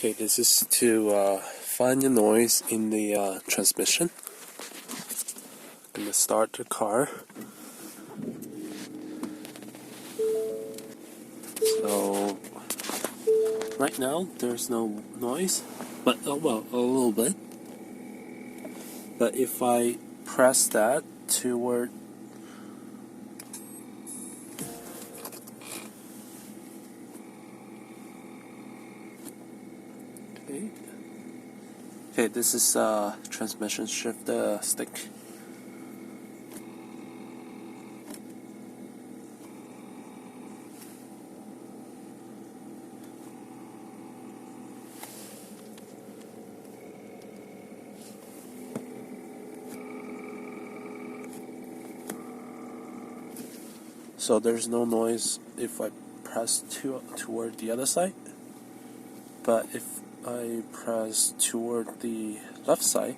Okay, this is to find the noise in the transmission. I'm gonna start the car. So right now there's no noise, but well, a little bit. But if I press that toward Okay, this is transmission shift stick. So there's no noise if I press toward the other side, but if I press toward the left side,